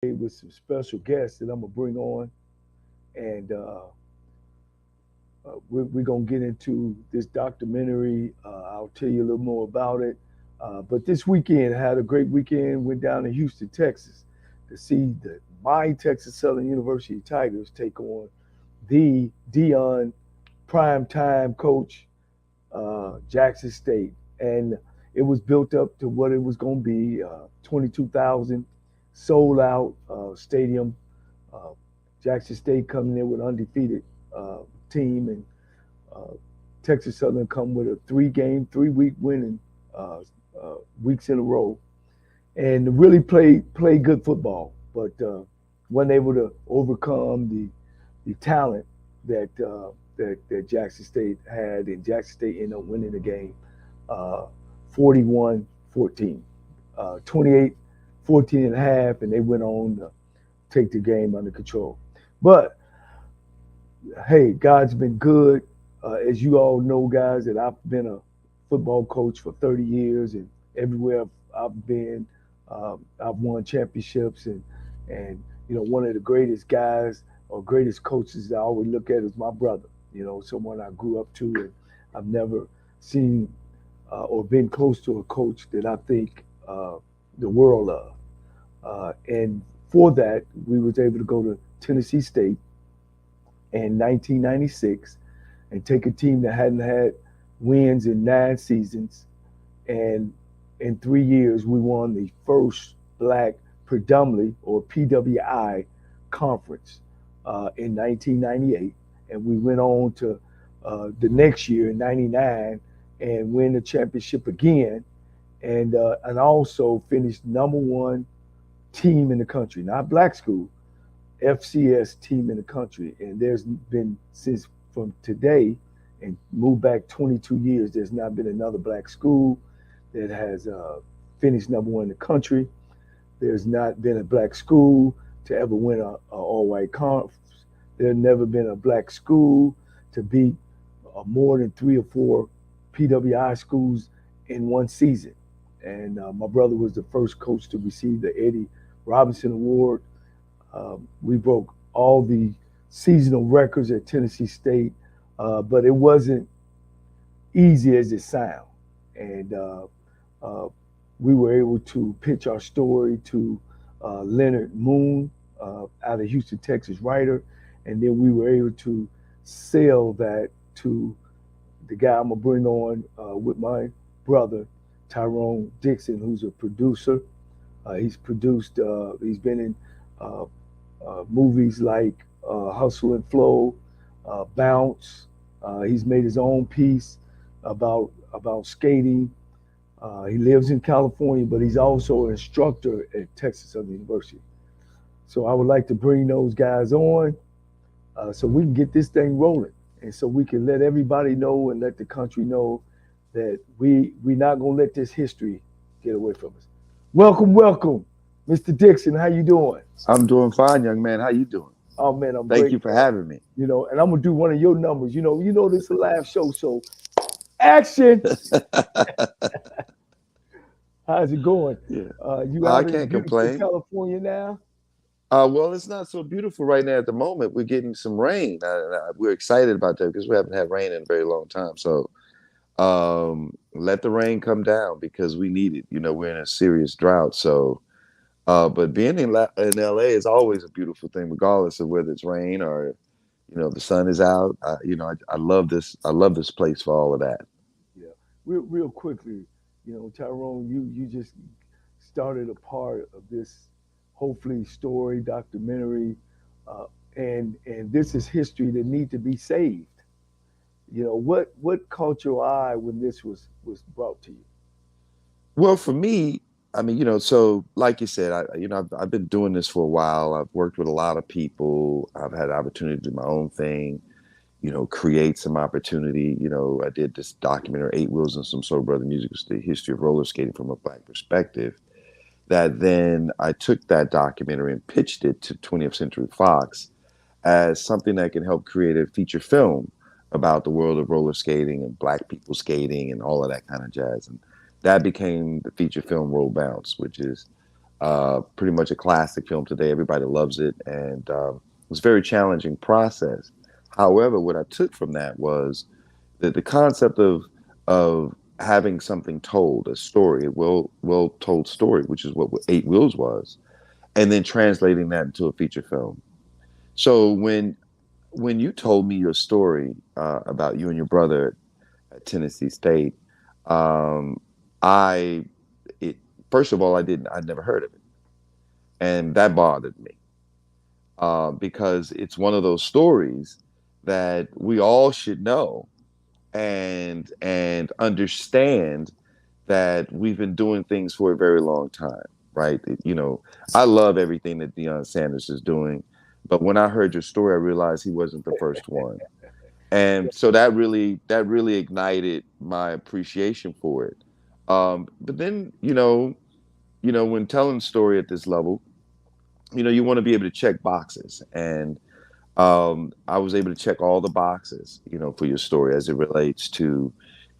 with some special guests that I'm gonna bring on, and we're gonna get into this documentary. I'll tell you a little more about it. But this weekend, I had a great weekend. Went down to Houston, Texas, to see my Texas Southern University Tigers take on the Dion primetime coach, Jackson State, and it was built up to what it was going to be. 22,000 sold out stadium. Uh, Jackson State coming in with undefeated team, and uh, Texas Southern come with a three-week winning uh, weeks in a row, and really play good football, but wasn't able to overcome the talent that Jackson State had, and Jackson State ended up winning the game, uh, 41-14, 28-14 and a half, and they went on to take the game under control. But hey, God's been good. As you all know, guys, that I've been a football coach for 30 years, and everywhere I've been, I've won championships, and one of the greatest guys or greatest coaches I always look at is my brother. Someone I grew up to, and I've never seen or been close to a coach that I think the world of. And for that, we was able to go to Tennessee State in 1996 and take a team that hadn't had wins in 9 seasons, and in 3 years we won the first black predominantly or PWI conference in 1998, and we went on to the next year in '99 and win the championship again, and also finished number one team in the country, not black school, FCS team in the country. And there's been, since from today and move back 22 years, there's not been another black school that has finished number one in the country. There's not been a black school to ever win a all-white conference. There's never been a black school to beat more than 3 or 4 PWI schools in one season. And my brother was the first coach to receive the Eddie Robinson Award. We broke all the seasonal records at Tennessee State, but it wasn't easy as it sounds. And uh, we were able to pitch our story to Leonard Moon, out of Houston, Texas, writer, and then we were able to sell that to the guy I'm gonna bring on with my brother, Tyrone Dixon, who's a producer. He's produced. He's been in uh, movies like Hustle and Flow, Bounce. He's made his own piece about skating. He lives in California, but he's also an instructor at Texas Southern University. So I would like to bring those guys on so we can get this thing rolling, and so we can let everybody know and let the country know that we not gonna let this history get away from us. Welcome, Mr. Dixon. How you doing? I'm doing fine, young man. How you doing? Oh man, I'm Thank great, you for man. having me. And I'm gonna do one of your numbers. This is a live show, so action. How's it going? Yeah, You I out in can't beautiful complain. California now? Well, it's not so beautiful right now at the moment. We're getting some rain. We're excited about that because we haven't had rain in a very long time. So let the rain come down because we need it. We're in a serious drought. So, but being in LA is always a beautiful thing, regardless of whether it's rain or the sun is out. I love this. I love this place for all of that. Yeah. Real quickly, Tyrone, you just started a part of this hopefully story documentary, uh, and this is history that need to be saved. What caught your eye when this was brought to you? Well, for me, I mean, so like you said, I've been doing this for a while. I've worked with a lot of people. I've had the opportunity to do my own thing, create some opportunity. I did this documentary, Eight Wheels and Some Soul Brother Music, was the history of roller skating from a black perspective. That then I took that documentary and pitched it to 20th Century Fox as something that can help create a feature film about the world of roller skating and black people skating and all of that kind of jazz. And that became the feature film Roll Bounce, which is Pretty much a classic film today. Everybody loves it, and it was a very challenging process. However, what I took from that was that the concept of having something told, a story, a well told story, which is what Eight Wheels was, and then translating that into a feature film. So when you told me your story about you and your brother at Tennessee State, um, I it first of all I'd never heard of it, and that bothered me because it's one of those stories that we all should know and understand that we've been doing things for a very long time, right? You know, I love everything that Deion Sanders is doing, but when I heard your story, I realized he wasn't the first one, and so that really ignited my appreciation for it. But then, when telling a story at this level, you want to be able to check boxes, and I was able to check all the boxes, for your story as it relates to,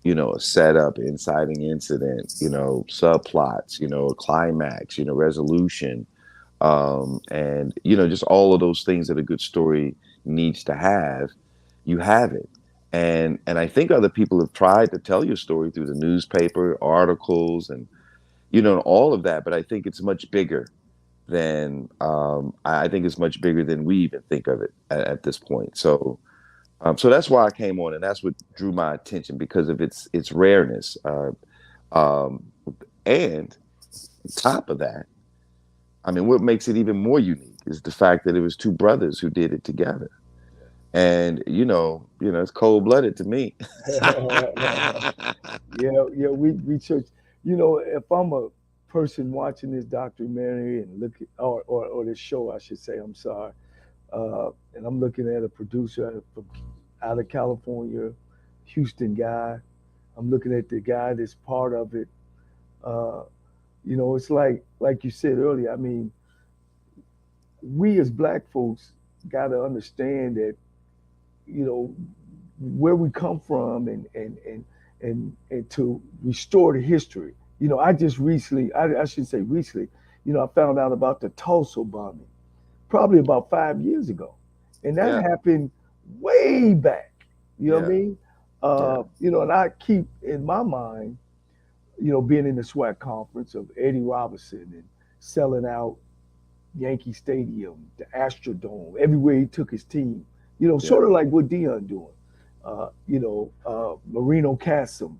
a setup, inciting incident, subplots, a climax, resolution, and just all of those things that a good story needs to have. You have it, and I think other people have tried to tell your story through the newspaper articles and all of that, but I think it's much bigger than I think it's much bigger than we even think of it at this point. So that's why I came on, and that's what drew my attention because of its rareness. Um, and on top of that, I mean, what makes it even more unique is the fact that it was two brothers who did it together. And it's cold blooded to me. Yeah, we church. If I'm a person watching this documentary and look at, or this show, I should say, I'm sorry, and I'm looking at a producer from out of California, Houston guy. I'm looking at the guy that's part of it. Uh, it's like you said earlier. I mean, we as black folks got to understand that where we come from and to restore the history. I just recently, I should say recently, I found out about the Tulsa bombing probably about 5 years ago, and that Yeah, happened way back. You know what I yeah, mean? yeah, And I keep in my mind, being in the SWAC conference of Eddie Robinson and selling out Yankee Stadium, the Astrodome, everywhere he took his team. yeah, Sort of like what Dion doing. Marino Casem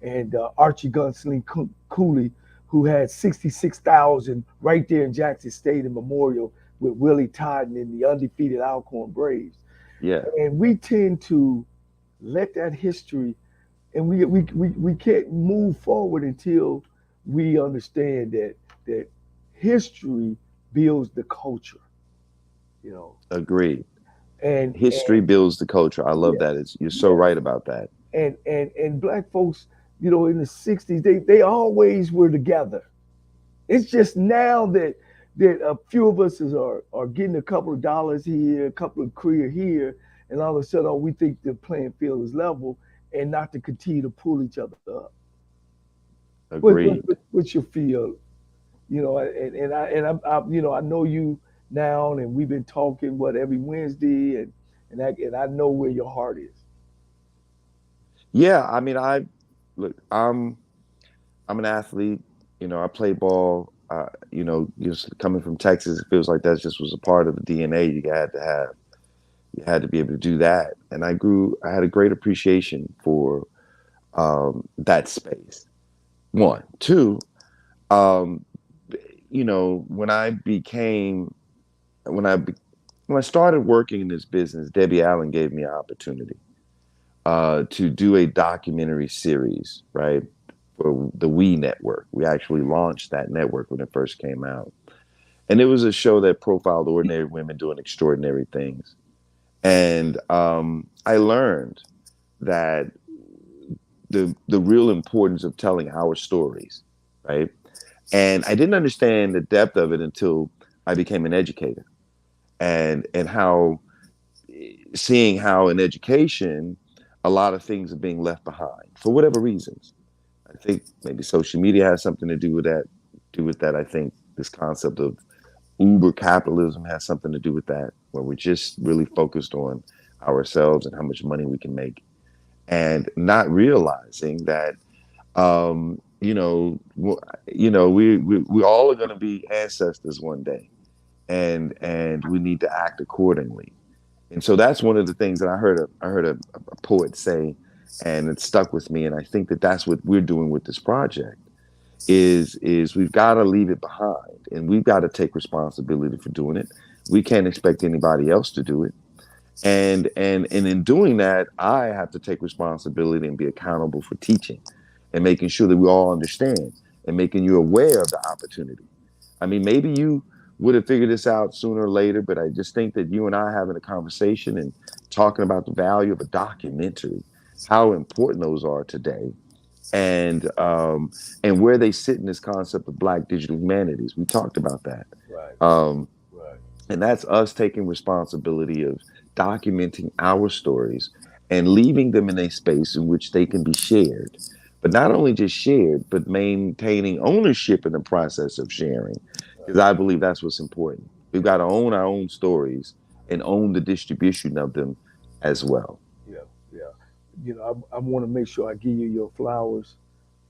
and Archie Gunsling Cooley, who had 66,000 right there in Jackson Stadium Memorial with Willie Todden and the undefeated Alcorn Braves. yeah. And we tend to let that history, and we can't move forward until we understand that history builds the culture, you know. Agreed. And History builds the culture. I love that. yes, You're so yes. right about that. And black folks, in the 60s, they always were together. It's just now that a few of us are getting a couple of dollars here, a couple of career here, and all of a sudden, we think the playing field is level, and not to continue to pull each other up. Agreed. What's your feel? I know you now, and we've been talking every Wednesday, and I know where your heart is. Yeah, I mean, look. I'm an athlete. I play ball. Just coming from Texas, it feels like that just was a part of the DNA you had to have. You had to be able to do that, and I had a great appreciation for that space. One, two. Um, when I became when I be- when I started working in this business, Debbie Allen gave me an opportunity to do a documentary series, right, for the We Network. We actually launched that network when it first came out, and it was a show that profiled ordinary women doing extraordinary things. And I learned that the real importance of telling our stories, right? And I didn't understand the depth of it until I became an educator, and how seeing how in education a lot of things are being left behind for whatever reasons. I think maybe social media has something to do with that. I think This concept of uber capitalism has something to do with that, where we're just really focused on ourselves and how much money we can make, and not realizing that we all are going to be ancestors one day, and we need to act accordingly. And so that's one of the things that I heard a poet say, and it stuck with me. And I think that that's what we're doing with this project is we've got to leave it behind, and we've got to take responsibility for doing it. We can't expect anybody else to do it. And in doing that, I have to take responsibility and be accountable for teaching and making sure that we all understand and making you aware of the opportunity. I mean, maybe you would have figured this out sooner or later, but I just think that you and I having a conversation and talking about the value of a documentary, how important those are today, and where they sit in this concept of Black digital humanities. We talked about that. Right. Um, Right. and that's us taking responsibility of documenting our stories and leaving them in a space in which they can be shared. But not only just shared, but maintaining ownership in the process of sharing. Because I believe that's what's important. We've got to own our own stories and own the distribution of them as well. Yeah. Yeah. I want to make sure I give you your flowers.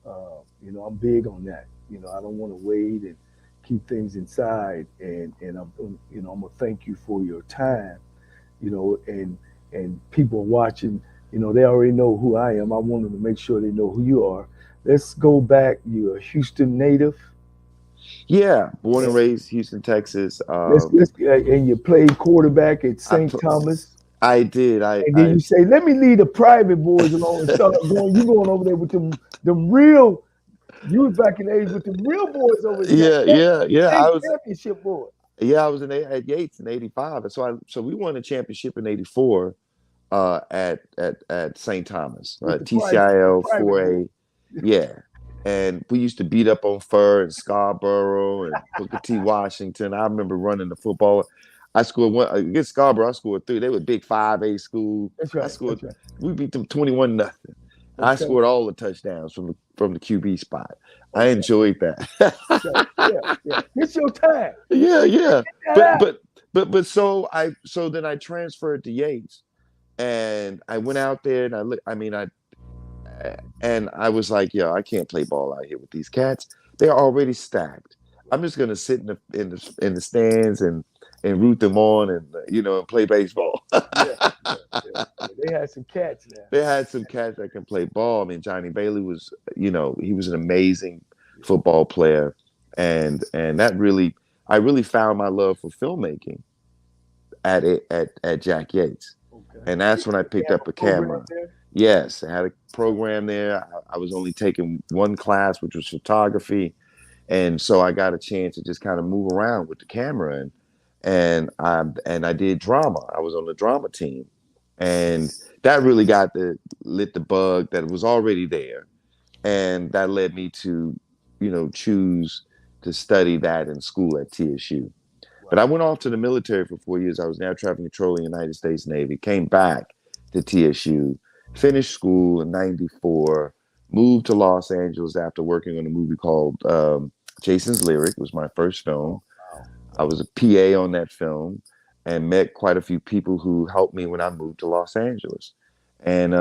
I'm big on that. I don't want to wait and keep things inside. And I'm gonna thank you for your time. And people watching. They already know who I am. I want them to make sure they know who you are. Let's go back. You're a Houston native. Yeah, born and And raised Houston, Texas. and you played quarterback at I St. pl- Thomas. I did. And then you say, "Let me leave the private boys alone and start going." You going over there with them real. You was back in the '80s with them real boys over there. yeah. State championship boys I was at Yates in '85, and so we won a championship in '84 at St. Thomas, with the TCIL private boys. 4A, yeah. And we used to beat up on Fur and Scarborough and Booker T. Washington. I remember running the football. I scored one against Scarborough. I scored three. They were big 5A school. That's I right. scored. That's right. We beat them 21-0. I Okay. scored all the touchdowns from the QB spot. I Okay. enjoyed Okay. Yeah. that. Yeah. It's your time. Yeah. Get But out. but but so then I transferred to Yates, and I went out there, and I was like, yo, I can't play ball out here with these cats. They're already stacked. I'm just gonna sit in the stands and root them on, and play baseball. Yeah. Yeah. Yeah. Yeah. They had some cats now. They had some cats that can play ball. I mean, Johnny Bailey was, he was an amazing Yeah. football player, and that really, I really found my love for filmmaking at Jack Yates, Okay. and that's when I They picked have up a a program camera. there. Yes, I had a program there. I was only taking one class, which was photography, and so I got a chance to just kind of move around with the camera, and I did drama. I was on the drama team, and that really lit the bug that was already there, and that led me to, choose to study that in school at TSU. But I Wow. went off to the military for 4 years. I was an air traffic controller in the United States Navy. Came back to TSU, finished school in '94, moved to Los Angeles after working on a movie called Jason's Lyric. It was my first film. Wow. I was a PA on that film and met quite a few people who helped me when I moved to Los Angeles. And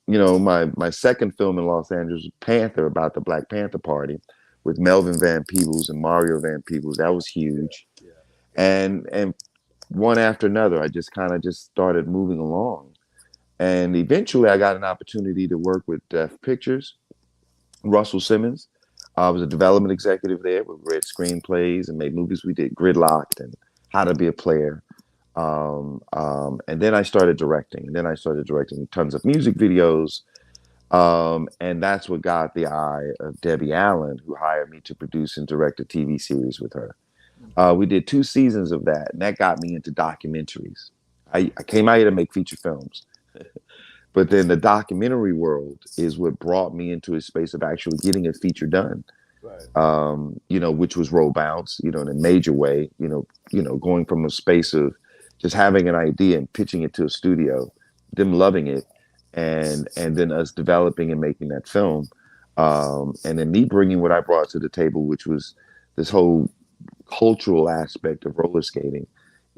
my second film in Los Angeles was Panther, about the Black Panther Party with Melvin Van Peebles and Mario Van Peebles. That was huge. Yeah. And one after another, I just kind of just started moving along. And eventually I got an opportunity to work with Def Pictures, Russell Simmons. I was a development executive there. We read screenplays and made movies. We did Gridlocked and How to Be a Player. And then I started directing. And then I started directing tons of music videos. And that's what got the eye of Debbie Allen, who hired me to produce and direct a TV series with her. We did 2 seasons of that, and that got me into documentaries. I came out here to make feature films, but then the documentary world is what brought me into a space of actually getting a feature done. Right. Which was Roll Bounce, in a major way. Going from a space of just having an idea and pitching it to a studio, them loving it, and then us developing and making that film, and then me bringing what I brought to the table, which was this whole cultural aspect of roller skating,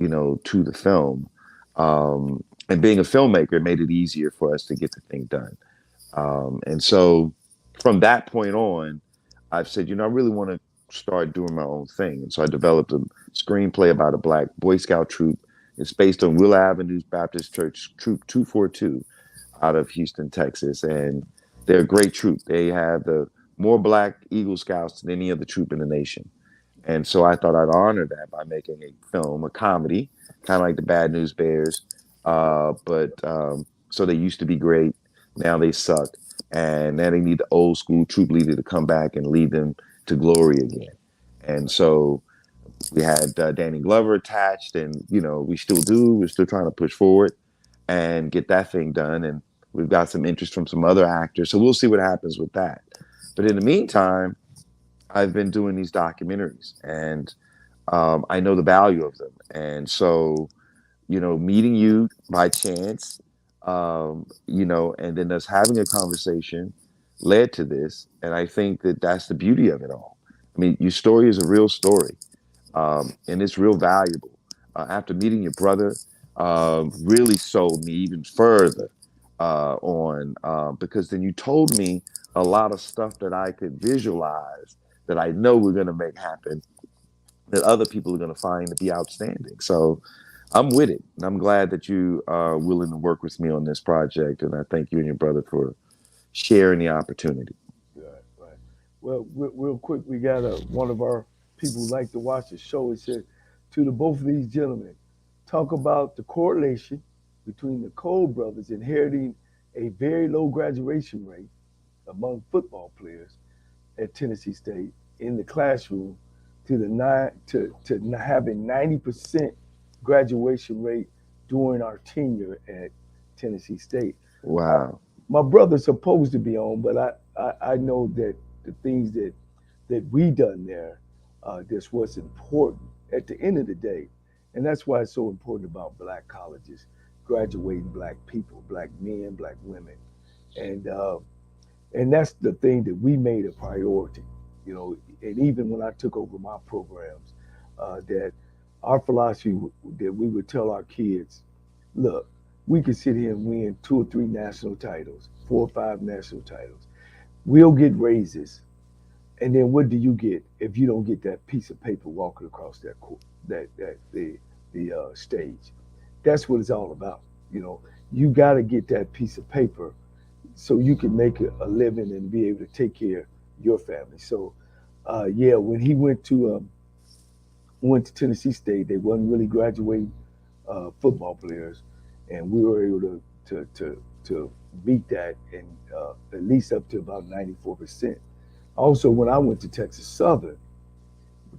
to the film. And being a filmmaker made it easier for us to get the thing done. And so from that point on, I've said, I really want to start doing my own thing. And so I developed a screenplay about a Black Boy Scout troop. It's based on Willow Avenue's Baptist Church Troop 242 out of Houston, Texas. And they're a great troop. They have the more Black Eagle Scouts than any other troop in the nation. And so I thought I'd honor that by making a film, a comedy, kind of like the Bad News Bears. But so they used to be great. Now they suck. And now they need the old school troop leader to come back and lead them to glory again. And so we had Danny Glover attached, and, we still do. We're still trying to push forward and get that thing done. And we've got some interest from some other actors. So we'll see what happens with that. But in the meantime, I've been doing these documentaries, and I know the value of them. And so, meeting you by chance, and then us having a conversation led to this. And I think that that's the beauty of it all. I mean, your story is a real story, and it's real valuable. After meeting your brother, really sold me even further on because then you told me a lot of stuff that I could visualize that I know we're going to make happen that other people are going to find to be outstanding. So I'm with it. And I'm glad that you are willing to work with me on this project. And I thank you and your brother for sharing the opportunity. Right, right. Well, real quick, we got one of our people who like to watch the show. It said to the both of these gentlemen, talk about the correlation between the Cole brothers inheriting a very low graduation rate among football players at Tennessee State in the classroom to the having 90% graduation rate during our tenure at Tennessee State. Wow. My brother's supposed to be on, but I know that the things that we done there, that's what's important at the end of the day, and that's why it's so important about black colleges graduating black people, black men, black women, and uh, and that's the thing that we made a priority, And even when I took over my programs, that our philosophy that we would tell our kids, look, we could sit here and win 2 or 3 national titles, 4 or 5 national titles. We'll get raises, and then what do you get if you don't get that piece of paper walking across that the stage? That's what it's all about. You know, you got to get that piece of paper so you can make a living and be able to take care of your family. So, yeah, when he went to Tennessee State, they wasn't really graduating football players, and we were able to beat that and at least up to about 94%. Also, when I went to Texas Southern,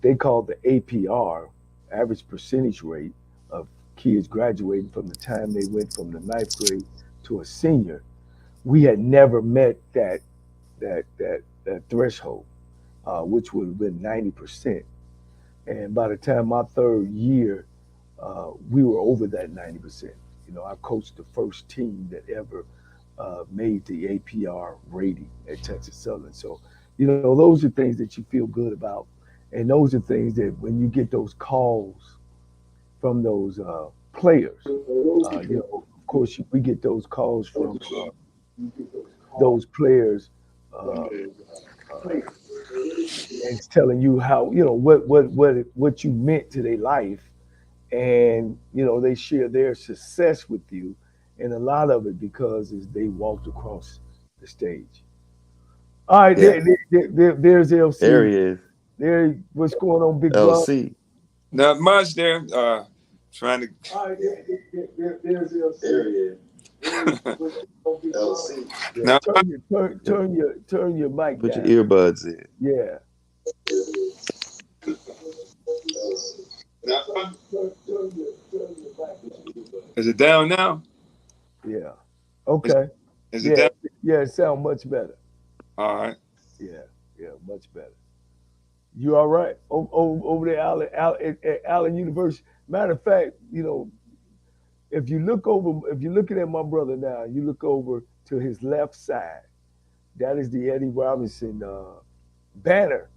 they called the APR, average percentage rate of kids graduating from the time they went from the ninth grade to a senior. We had never met that threshold, which would have been 90%. And by the time my third year, we were over that 90%. I coached the first team that ever made the APR rating at Texas Southern. So, those are things that you feel good about. And those are things that when you get those calls from those players, of course, we get those calls from those players, uh, uh, and it's telling you how, what you meant to their life, and they share their success with you, and a lot of it because is they walked across the stage. All right, Yeah. there's There LC. he is. There, what's going on, Big Bro? LC. Not much there. Trying to. All right, there's LC. There he is. What's going on, Big Bro? LC. Yeah, Now, turn your mic Put your down. earbuds in. Yeah. is it down now? Yeah. Is, Okay. is it Yeah. down? Yeah. It sounds much better. All right. Yeah. Yeah. Much better. You all right? Over there, at Allen University. Matter of fact, if you're looking at my brother now, you look over to his left side. That is the Eddie Robinson banner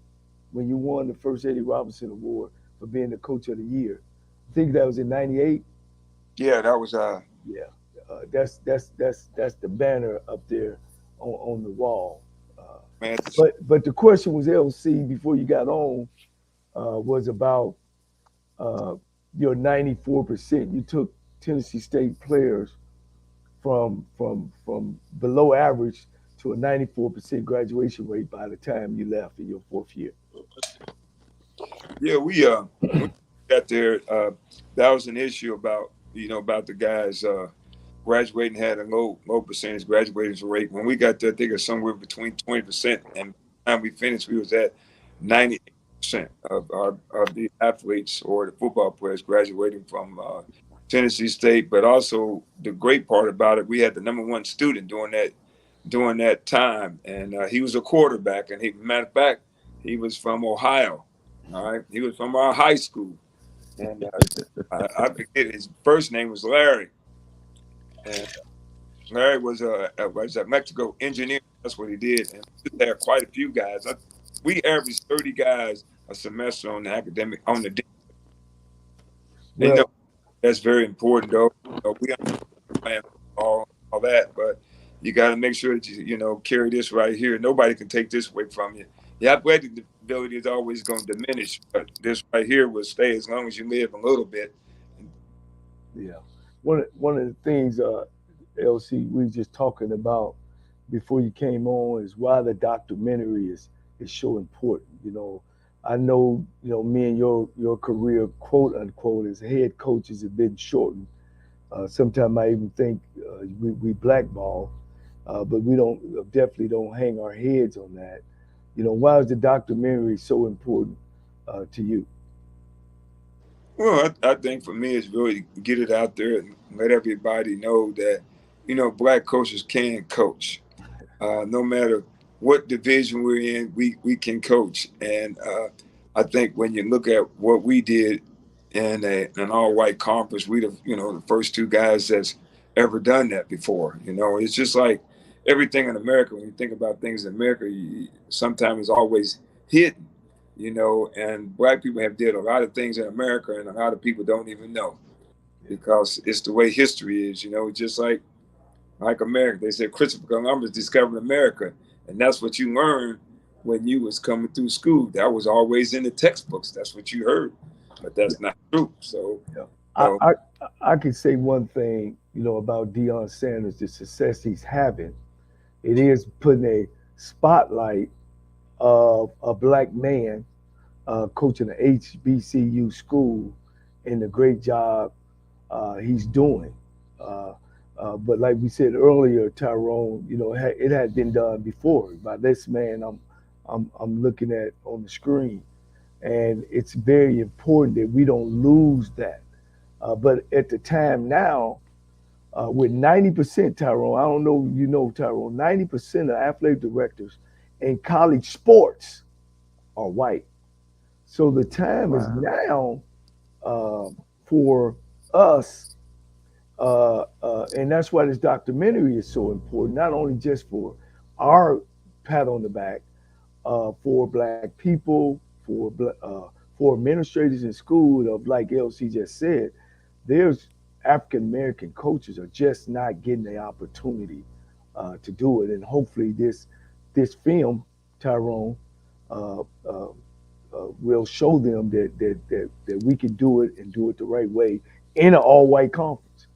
when you won the first Eddie Robinson Award for being the coach of the year. I think that was in '98. Yeah, that was Yeah, that's the banner up there on the wall. Uh, man. but the question was, LC, before you got on, was about uh, your 94%. You took Tennessee State players from below average to a 94% graduation rate by the time you left in your fourth year. Yeah, we got there. That was an issue about about the guys graduating had a low percentage graduation rate. When we got there, I think it's somewhere between 20%, and by the time we finished, we was at 98% of the athletes or the football players graduating from Tennessee State. But also the great part about it, we had the number one student during that time, and he was a quarterback. And matter of fact, he was from Ohio. All right, he was from our high school, and I forget his first name was Larry, and Larry was a Mexico engineer. That's what he did, and we had quite a few guys. We averaged 30 guys a semester on the academic on the. And Well, that's very important, though. We understand all that, but you got to make sure that you carry this right here. Nobody can take this away from you. Your athletic ability is always going to diminish, but this right here will stay as long as you live a little bit. yeah. One of the things, LC, we were just talking about before you came on is why the documentary is so important. I know, me and your career, quote unquote, as head coaches have been shortened. Sometimes I even think we blackball, but we definitely don't hang our heads on that. Why is the documentary so important to you? Well, I think for me, it's really get it out there and let everybody know that black coaches can coach. No matter what division we're in, we can coach. And I think when you look at what we did in an all white conference, we the first two guys that's ever done that before. It's just like everything in America. When you think about things in America, sometimes it's always hidden. And black people have did a lot of things in America, and a lot of people don't even know because it's the way history is. Just like America. They said Christopher Columbus discovered America, and that's what you learned when you was coming through school. That was always in the textbooks. That's what you heard, but that's not true. So, Yeah. I, no, I I can say one thing, about Deion Sanders, the success he's having. It is putting a spotlight of a black man coaching an HBCU school and the great job he's doing. Uh, but like we said earlier, Tyrone, it had been done before by this man I'm looking at on the screen, and it's very important that we don't lose that. But at the time now, with 90%, Tyrone, I don't know if you know, Tyrone, 90% of athletic directors in college sports are white. So the time is Wow. now uh, for us, and that's why this documentary is so important, not only just for our pat on the back, for black people, for administrators in school, of like LC just said, there's African American coaches are just not getting the opportunity to do it, and hopefully this film, Tyrone, uh, uh, will show them that we can do it and do it the right way in an all white conference.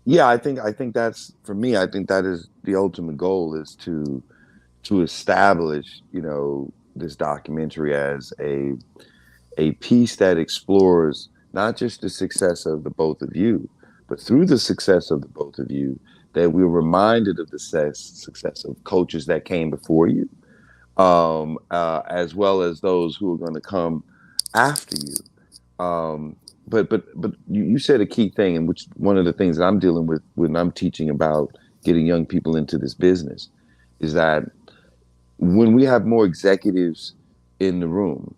Yeah, I think that's for me. I think that is the ultimate goal is to establish this documentary as a piece that explores not just the success of the both of you, but through the success of the both of you, that we're reminded of the success of coaches that came before you, as well as those who are going to come after you. But you said a key thing, and which one of the things that I'm dealing with when I'm teaching about getting young people into this business is that when we have more executives in the room,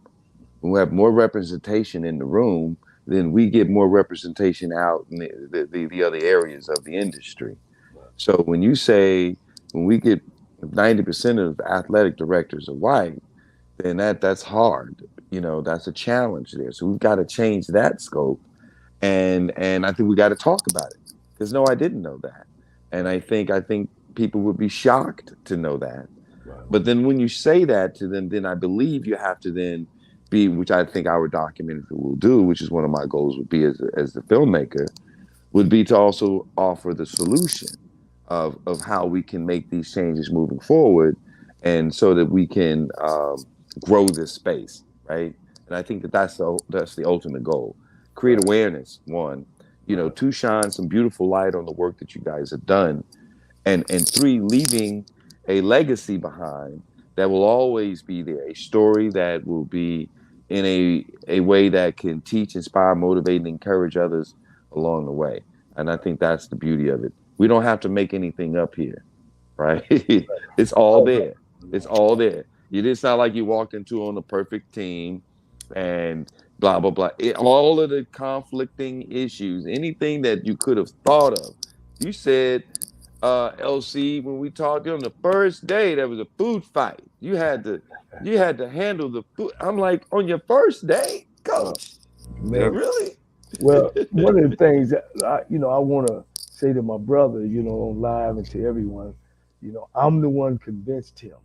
when we have more representation in the room, then we get more representation out in the other areas of the industry. So when you say when we get 90% of athletic directors are white, then that's hard. that's a challenge there. So we've got to change that scope, and I think we got to talk about it, because no, I didn't know that, and I think people would be shocked to know that. Right. But then when you say that to them, then I believe you have to then be, which I think our documentary will do, which is one of my goals would be as the filmmaker, would be to also offer the solution of how we can make these changes moving forward, and so that we can grow this space, right? And I think that's the ultimate goal. Create Right. awareness, one, Right. two, shine some beautiful light on the work that you guys have done, and three, leaving a legacy behind that will always be there, a story that will be in a way that can teach, inspire, motivate, and encourage others along the way. And I think that's the beauty of it. We don't have to make anything up here, right? It's all Oh, there. It's all there. It's not like you walked into on a perfect team and blah blah blah. All of the conflicting issues, anything that you could have thought of, you said, LC, when we talked on the first day, there was a food fight. You had to handle the food. I'm like, on your first day, right. coach, Yep. Man. really? Well, one of the things that I want to say to my brother, on live and to everyone, I'm the one convinced him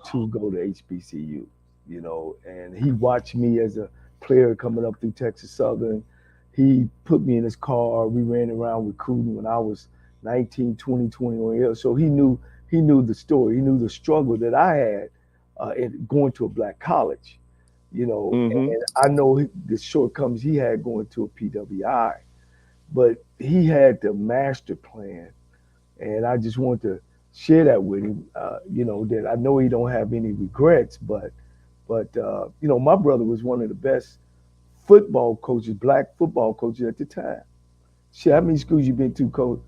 to go to HBCU, and he watched me as a player coming up through Texas Southern. He put me in his car. We ran around recruiting when I was 19, 20, 21 years. So he knew the story. He knew the struggle that I had in going to a black college, Mm-hmm. and I know the shortcomings he had going to a PWI, but he had the master plan, and I just want to share that with him. That I know he don't have any regrets, but my brother was one of the best football coaches, black football coaches at the time. Shit, how many schools you been to, coach?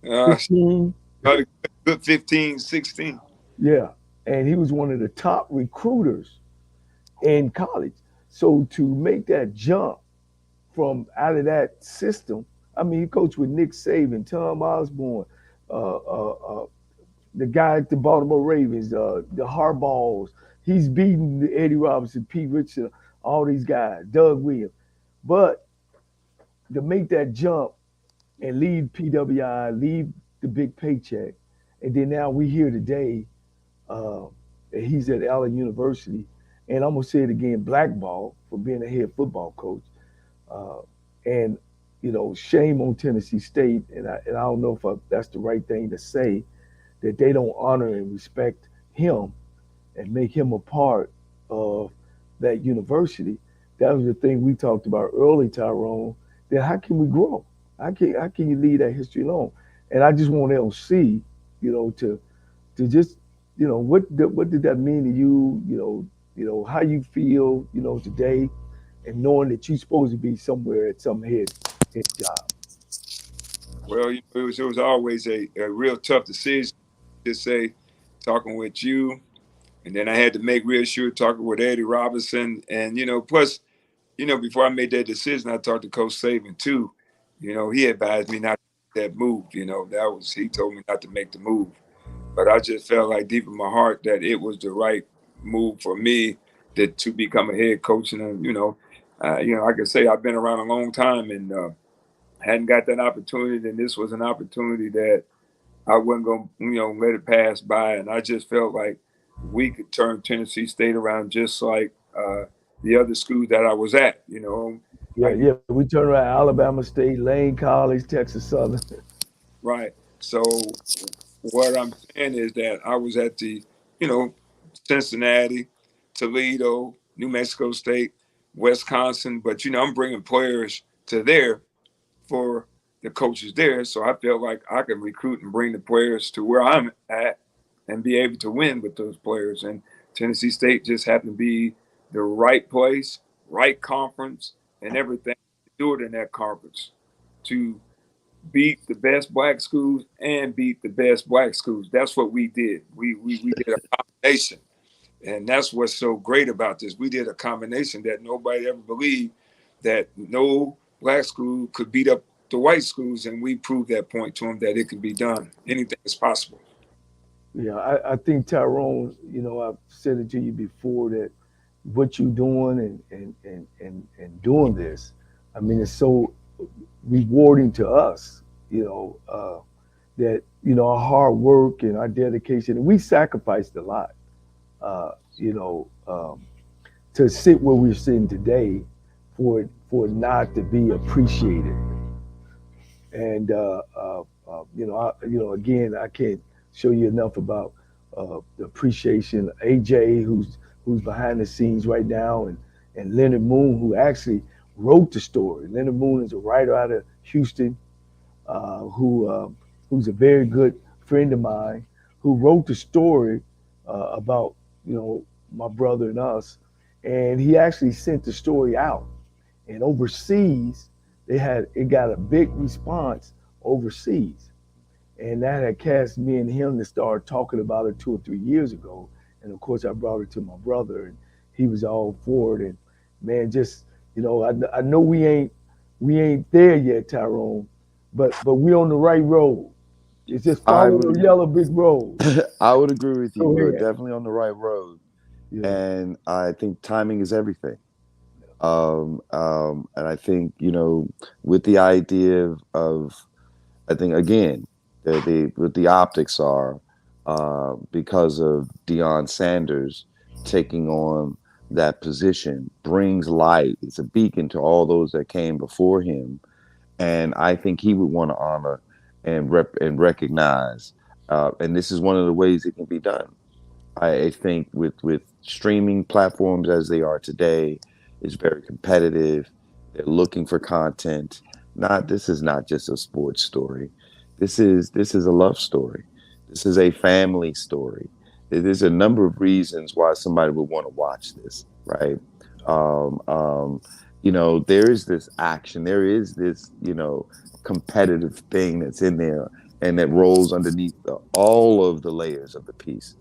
Uh, 15? About a good 15, 16. Yeah. And he was one of the top recruiters in college. So to make that jump from out of that system, I mean, he coached with Nick Saban, Tom Osborne, uh, uh, uh, the guy at the Baltimore Ravens, the Harbaughs. He's beaten Eddie Robinson, Pete Richardson, all these guys, Doug Williams. But to make that jump and leave PWI, leave the big paycheck, and then now we here today. Uh, he's at Allen University, and I'm gonna say it again, blackball for being a head football coach. Uh, and shame on Tennessee State, and I don't know if that's the right thing to say, that they don't honor and respect him and make him a part of that university. That was the thing we talked about early, Tyrone. Then how can we grow? How can you leave that history alone? And I just want LC, to just, what did that mean to you? How you feel, today, and knowing that you're supposed to be somewhere at some head job. Well, it was always a real tough decision to say, talking with you, and then I had to make real sure talking with Eddie Robinson, and plus, before I made that decision, I talked to Coach Saban too. He advised me not to make that move. He told me not to make the move, but I just felt like deep in my heart that it was the right move for me to become a head coach, and I can say I've been around a long time and hadn't got that opportunity, and this was an opportunity that I wasn't going to, let it pass by. And I just felt like we could turn Tennessee State around just like the other schools that I was at. Yeah, I yeah. We turn around Alabama State, Lane College, Texas Southern. right. So what I'm saying is that I was at the, you know, Cincinnati, Toledo, New Mexico State, Wisconsin, but I'm bringing players to there for the coaches there. So I felt like I could recruit and bring the players to where I'm at and be able to win with those players. And Tennessee State just happened to be the right place, right conference, and everything to do it in that conference to beat the best black schools and beat the best black schools. That's what we did. We did a combination. And that's what's so great about this. We did a combination that nobody ever believed that no black school could beat up the white schools. And we proved that point to them that it can be done. Anything is possible. Yeah, I think Tyrone, I've said it to you before that, what you're doing and doing this. I mean, it's so rewarding to us, that, our hard work and our dedication, and we sacrificed a lot, uh, you know, to sit where we're sitting today, for it not to be appreciated. And again, I can't show you enough about the appreciation. AJ, who's behind the scenes right now, and Leonard Moon, who actually wrote the story. Leonard Moon is a writer out of Houston, who's a very good friend of mine, who wrote the story about, my brother and us, and he actually sent the story out. And overseas, it got a big response overseas, and that had cast me and him to start talking about it 2 or 3 years ago. And of course, I brought it to my brother, and he was all for it. And man, just, I know we ain't there yet, Tyrone, but we on the right road. It's just I follow would the yellow brick road. I would agree with you. Go We're ahead. definitely on the right road, Yeah. and I think timing is everything. And I think, with the idea of I think again, the what the optics are, because of Deion Sanders taking on that position brings light. It's a beacon to all those that came before him, and I think he would want to honor and recognize. And this is one of the ways it can be done. I think with streaming platforms as they are today, it's very competitive. They're looking for content. Not This is not just a sports story. This is a love story. This is a family story. There's a number of reasons why somebody would want to watch this, right? Um, um, there is this action. There is this, competitive thing that's in there and that rolls underneath all of the layers of the piece,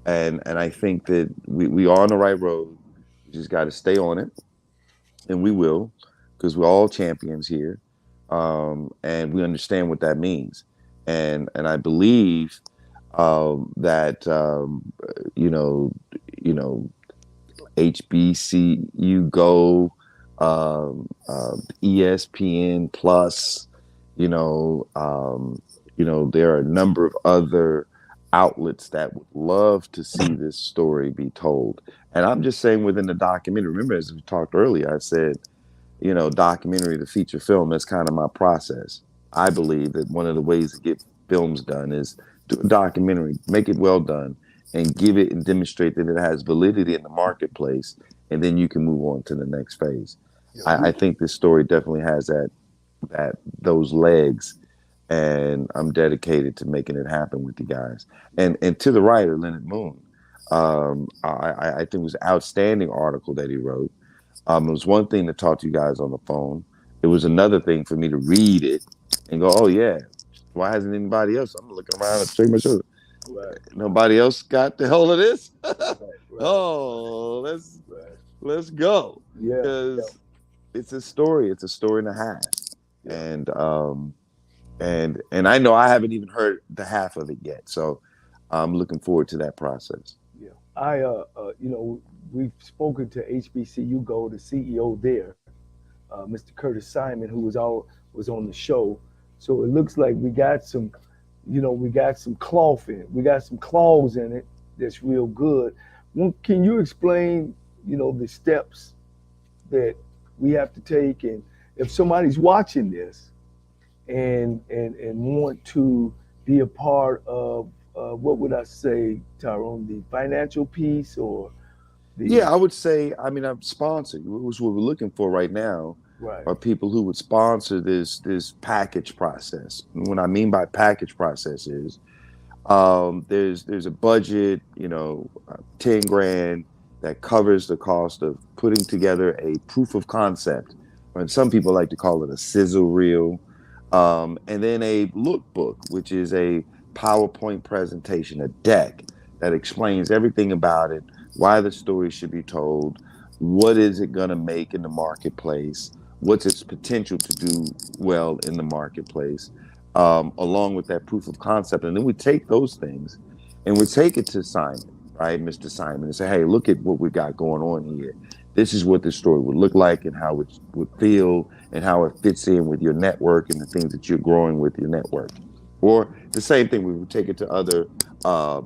and I think that we are on the right road. We just got to stay on it, and we will, because we're all champions here, and we understand what that means. And I believe that you know you know HBCU Go, ESPN Plus. You know, there are a number of other outlets that would love to see this story be told. And I'm just saying, within the documentary. Remember, as we talked earlier, I said, documentary to feature film. That's kind of my process. I believe that one of the ways to get films done is do a documentary, make it well done, and give it and demonstrate that it has validity in the marketplace, and then you can move on to the next phase. Yeah. I think this story definitely has those legs, and I'm dedicated to making it happen with you guys. And to the writer, Leonard Moon, I think it was an outstanding article that he wrote. It was one thing to talk to you guys on the phone. It was another thing for me to read it and go, "Oh yeah, why hasn't anybody else?" I'm looking around and checking my shoulder. Right. Nobody else got the hell of this. Right. Right. Oh, Right. let's go, Yeah. Yeah. because it's a story. It's a story and a half, Yeah. and I know I haven't even heard the half of it yet. So I'm looking forward to that process. Yeah. We've spoken to HBCU Go, the CEO there, Mr. Curtis Simon, who was on the show. So it looks like we got some cloth in it. We got some claws in it that's real good. Well, can you explain, the steps that we have to take, and if somebody's watching this and want to be a part of, what would I say, Tyrone, the financial piece, or the Yeah, I would say, I mean, I'm sponsored, which what we're looking for right now right, are people who would sponsor this package process. And what I mean by package process is, there's a budget, 10 grand that covers the cost of putting together a proof of concept, or some people like to call it a sizzle reel, and then a lookbook, which is a PowerPoint presentation, a deck that explains everything about it, why the story should be told, what is it going to make in the marketplace, what's its potential to do well in the marketplace, along with that proof of concept. And then we take those things and we take it to Simon. right, Mr. Simon, and say, hey, look at what we got going on here. This is what this story would look like and how it would feel and how it fits in with your network and the things that you're growing with your network. Or the same thing, we would take it to other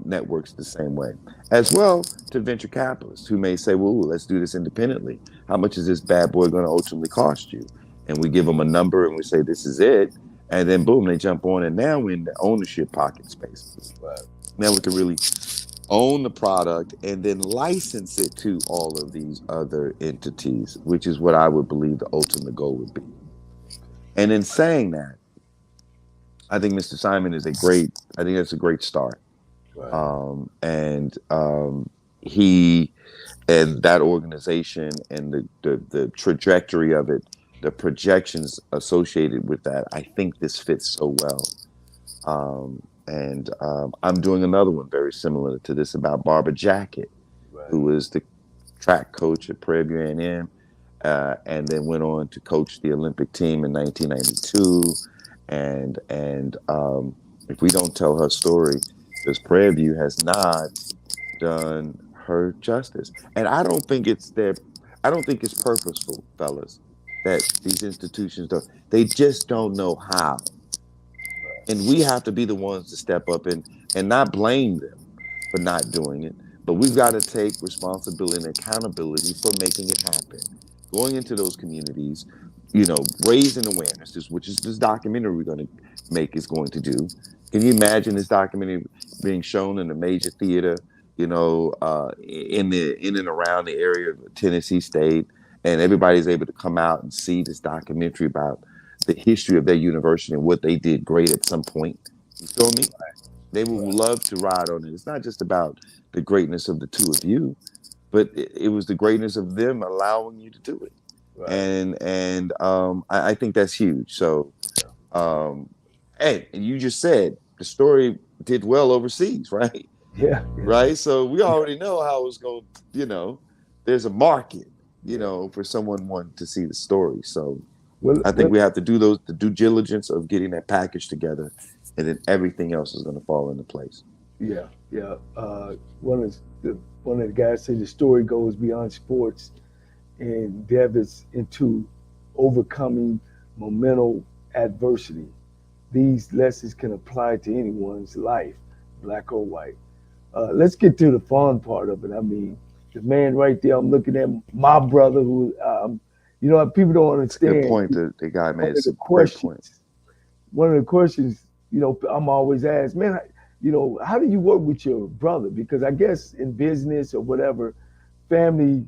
networks the same way. As well to venture capitalists who may say, well, let's do this independently. How much is this bad boy going to ultimately cost you? And we give them a number and we say, this is it. And then boom, they jump on, and now we're in the ownership pocket spaces. Right. Now we can really own the product and then license it to all of these other entities, which is what I would believe the ultimate goal would be. And in saying that, I think Mr. Simon is I think that's a great start. Right. And he and that organization and the trajectory of it, the projections associated with that, I think this fits so well. And I'm doing another one very similar to this about Barbara Jacket, Right. who was the track coach at Prairie View A&M, and then went on to coach the Olympic team in 1992. And if we don't tell her story, because Prairie View has not done her justice, and I don't think it's purposeful, fellas, that these institutions don't. They just don't know how, and we have to be the ones to step up and not blame them for not doing it, but we've got to take responsibility and accountability for making it happen, going into those communities, raising awareness, which is this documentary we're going to make is going to do. Can you imagine this documentary being shown in a major theater, in and around the area of Tennessee State, and everybody's able to come out and see this documentary about the history of their university and what they did great at some point. You feel me? They would love to ride on it. It's not just about the greatness of the two of you, but it was the greatness of them allowing you to do it. Right. And I think that's huge. So, and you just said the story did well overseas, right? Yeah. Yeah. Right. So we already know how it's going. There's a market, Yeah. for someone wanting to see the story. So Well, I think we have to do the due diligence of getting that package together, and then everything else is going to fall into place. yeah. Yeah. One of the guys said the story goes beyond sports and delves into overcoming momental adversity. These lessons can apply to anyone's life, black or white. Let's get to the fun part of it. I mean, the man right there, I'm looking at my brother who, people don't It's a good understand. point that the guy made. One of It's the a great point. questions, one of the questions, I'm always asked, man, how do you work with your brother? Because I guess in business or whatever, family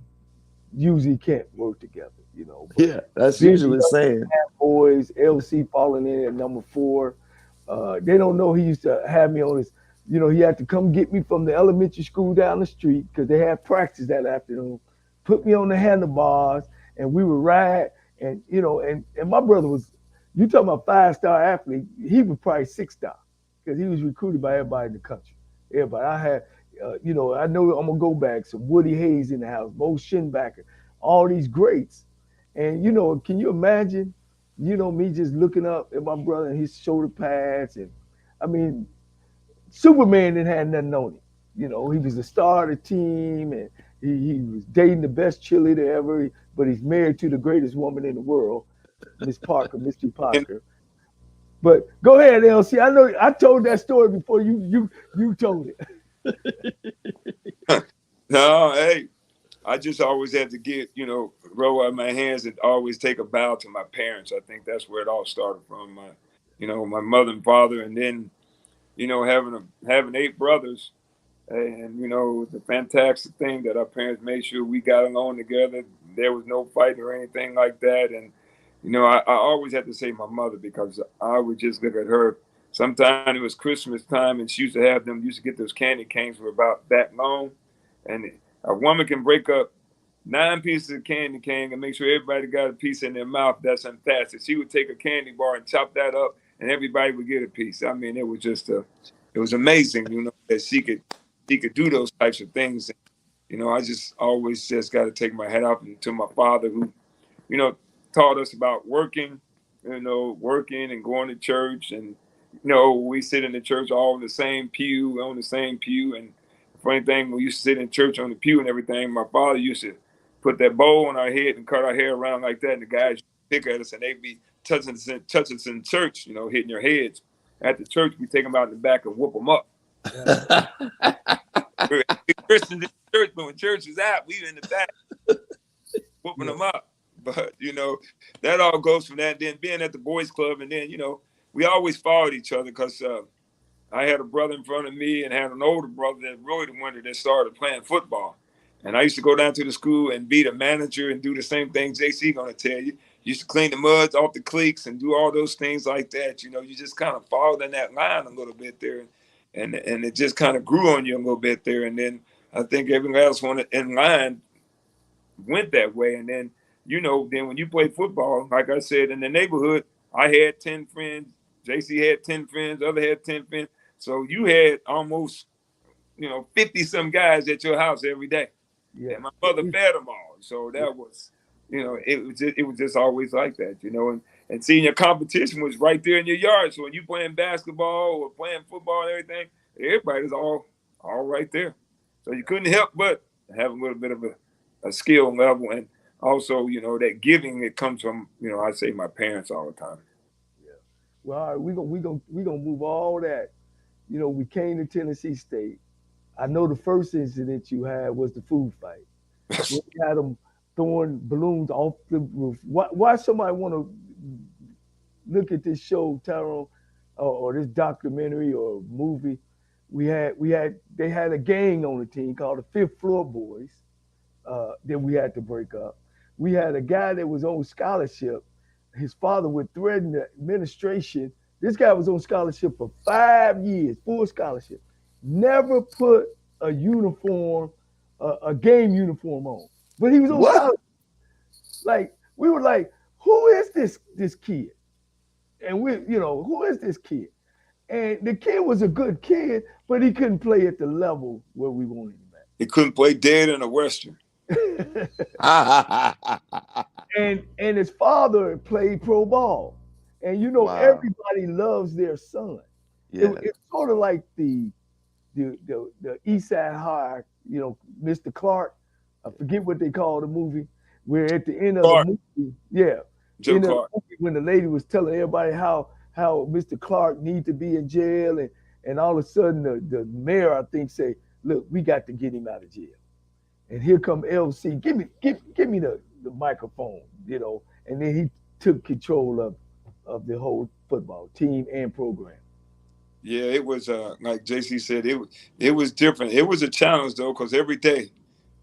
usually can't work together, but Yeah, that's being the usually saying. boys, LC falling in at number 4. They don't know he used to have me on his. He had to come get me from the elementary school down the street because they had practice that afternoon. Put me on the handlebars, and we would ride. And my brother was, you talking about 5-star athlete? He was probably 6-star because he was recruited by everybody in the country. Everybody. I had, I know I'm gonna go back. Some Woody Hayes in the house, Bo Schinbacker, all these greats. And can you imagine, me just looking up at my brother and his shoulder pads, and I mean, Superman didn't have nothing on him. He was the star of the team, and he was dating the best cheerleader ever. But he's married to the greatest woman in the world, Miss Parker, Misty And Parker. But go ahead, LC. I know I told that story before you told it. no, hey, I just always had to roll out my hands and always take a bow to my parents. I think that's where it all started from. My mother and father, and then having 8 brothers. And the fantastic thing that our parents made sure we got along together. There was no fighting or anything like that. And I always had to say my mother because I would just look at her. Sometimes it was Christmas time, and she used to get those candy canes were about that long, and a woman can break up 9 pieces of candy cane and make sure everybody got a piece in their mouth. That's fantastic. She would take a candy bar and chop that up, and everybody would get a piece. I mean, it was amazing, that she could do those types of things. I just always just got to take my hat off to my father who, you know, taught us about working and going to church. And, we sit in the church all in the same pew, on the same pew. And funny thing, we used to sit in church on the pew and everything. My father used to put that bowl on our head and cut our hair around like that, and the guys used to pick at us, and they'd be touching us in church, hitting your heads. At the church, we take them out in the back and whoop them up. We're Christians in church, but when church is out, we in the back whooping them up. But that all goes from that. Then being at the boys' club, and then we always followed each other because I had a brother in front of me and had an older brother that really the one that started playing football. And I used to go down to the school and be the manager and do the same thing JC gonna tell you. Used to clean the muds off the cleats and do all those things like that. You just kind of followed in that line a little bit there, and it just kind of grew on you a little bit there. And then I think everyone else in line went that way. And then then when you play football, like I said, in the neighborhood, I had 10 friends. JC had 10 friends. Other had 10 friends. So you had almost 50 some guys at your house every day. Yeah. And my mother fed them all. So that was, it was just always like that, and seeing your competition was right there in your yard. So when you playing basketball or playing football and everything, everybody's all right there. So you couldn't help but have a little bit of a skill level, and also, that giving, it comes from, I say my parents all the time. Yeah. Well, all right, we gonna move all that. We came to Tennessee State. I know the first incident you had was the food fight. You had them throwing balloons off the roof. Why somebody want to look at this show, Tyrone, or this documentary or movie? They had a gang on the team called the Fifth Floor Boys that we had to break up. We had a guy that was on scholarship. His father would threaten the administration. This guy was on scholarship for 5 years, full scholarship. Never put a uniform, a game uniform on. But he was on scholarship. Like, we were like, who is this kid? And who is this kid? And the kid was a good kid, but he couldn't play at the level where we wanted him at. He couldn't play dead in a Western. and his father played pro ball. And wow. Everybody loves their son. Yeah. It's sort of like the East Side High, Mr. Clark. I forget what they call the movie, where at the end of the movie, Joe Clark. When the lady was telling everybody how Mr. Clark need to be in jail, and all of a sudden the mayor, I think, say, look, we got to get him out of jail. And here come LC, give me the microphone, and then he took control of the whole football team and program. Yeah, it was like JC said, it was different. It was a challenge though, because every day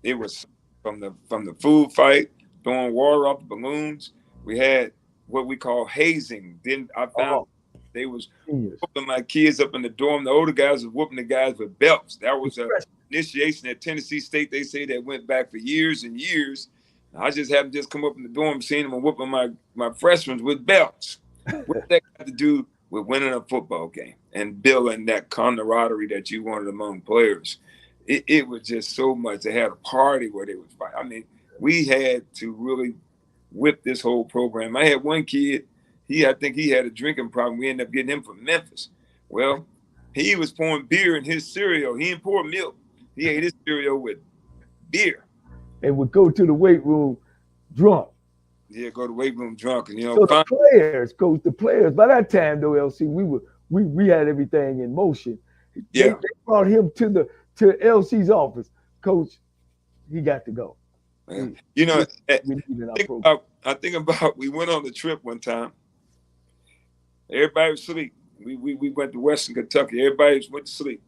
it was from the food fight, throwing water off the balloons. We had what we call hazing. Then I found they was whooping my kids up in the dorm. The older guys was whooping the guys with belts. That was an initiation at Tennessee State. They say that went back for years and years. I just happened to come up in the dorm, seeing them and whooping my freshmen with belts. What that got to do with winning a football game and building that camaraderie that you wanted among players? It was just so much. They had a party where they would fight. I mean, we had to really whip this whole program. I had one kid, I think he had a drinking problem. We ended up getting him from Memphis. Well, he was pouring beer in his cereal. He didn't pour milk. He ate his cereal with beer. And would go to the weight room drunk. Yeah, go to the weight room drunk. And so the players, by that time though, LC, we had everything in motion. Yeah. They brought him to LC's office. Coach, he got to go. Yeah. I think about we went on the trip one time. Everybody was asleep. We went to Western Kentucky. Everybody went to sleep.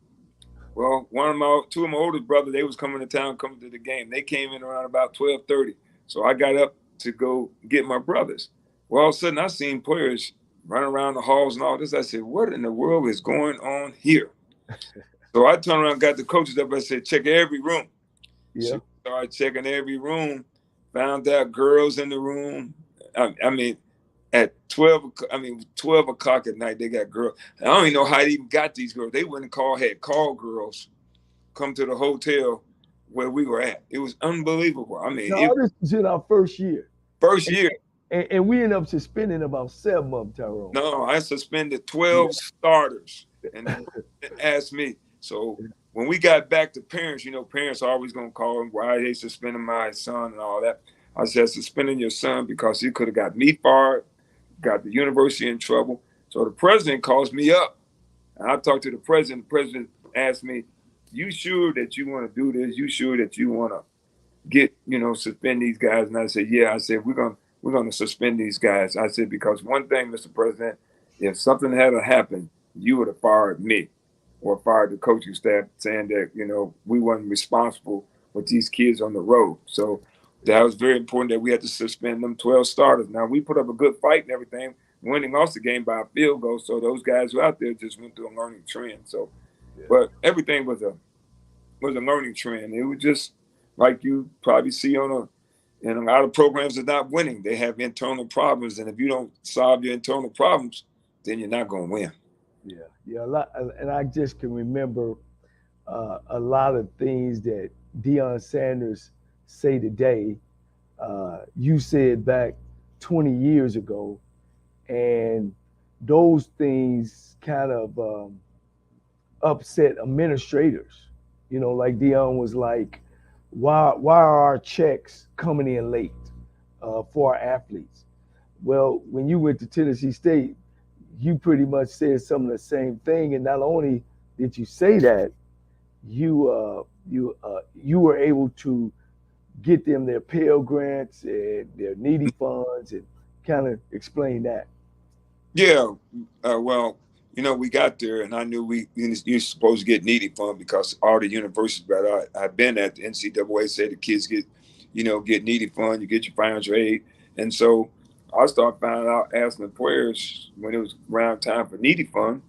Well, two of my oldest brothers, they was coming to town, coming to the game. They came in around about 12:30. So I got up to go get my brothers. Well, all of a sudden I seen players running around the halls and all this. I said, what in the world is going on here? So I turned around, got the coaches up. I said, check every room. Yeah. So I started checking every room, found out girls in the room. I mean, at 12 o'clock at night, they got girls. I don't even know how they even got these girls. They had call girls come to the hotel where we were at. It was unbelievable. I mean, this was in our first year. And we ended up suspending about 7 of them, Tyrone. No, I suspended 12 starters and asked me. So when we got back to parents, parents are always gonna call them, why they suspending my son and all that. I said, suspending your son because he could have got me fired, got the university in trouble. So the president calls me up, and I talked to the president. The president asked me, "You sure that you want to do this? You sure that you want to get, suspend these guys?" And I said, "Yeah." I said, "We're gonna suspend these guys." I said, "Because one thing, Mr. President, if something had happened, you would have fired me or fired the coaching staff, saying that we weren't responsible with these kids on the road." So that was very important that we had to suspend them 12 starters. Now we put up a good fight and everything, winning lost the game by a field goal. So those guys who out there just went through a learning trend. So, but everything was a learning trend. It was just like you probably see in a lot of programs that are not winning. They have internal problems, and if you don't solve your internal problems, then you're not going to win. Yeah, a lot, and I just can remember a lot of things that Deion Sanders say today. You said back 20 years ago, and those things kind of upset administrators. Like Deion was like, why are our checks coming in late for our athletes? Well, when you went to Tennessee State, you pretty much said some of the same thing, and not only did you say that, you were able to get them their Pell Grants and their needy funds, and kind of explain that. Yeah, well, we got there, and I knew you're supposed to get needy fund because all the universities that I've been at, the NCAA said the kids get needy fund, you get your financial aid, and so I started finding out, asking the players when it was around time for needy fund,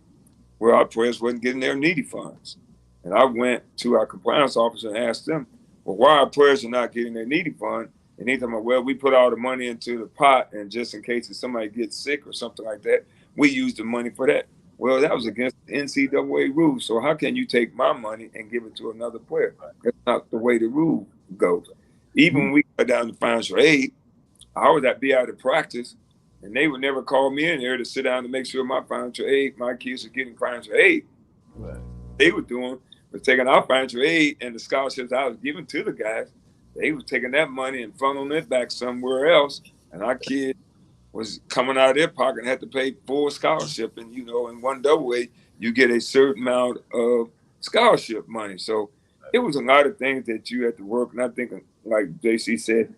where our players wasn't getting their needy funds, and I went to our compliance officer and asked them, well, why our players are not getting their needy fund? And they told me, well, we put all the money into the pot, and just in case if somebody gets sick or something like that, we use the money for that. Well, that was against the NCAA rules. So how can you take my money and give it to another player? That's not the way the rule goes. Even when we got down to financial aid, I was at be out of practice, and they would never call me in there to sit down to make sure my kids are getting financial aid. Right. They were doing was taking our financial aid and the scholarships I was giving to the guys. They was taking that money and funneling it back somewhere else, and our kids was coming out of their pocket and had to pay full scholarship. And in one double A, you get a certain amount of scholarship money. So it was a lot of things that you had to work. And I think, like JC said,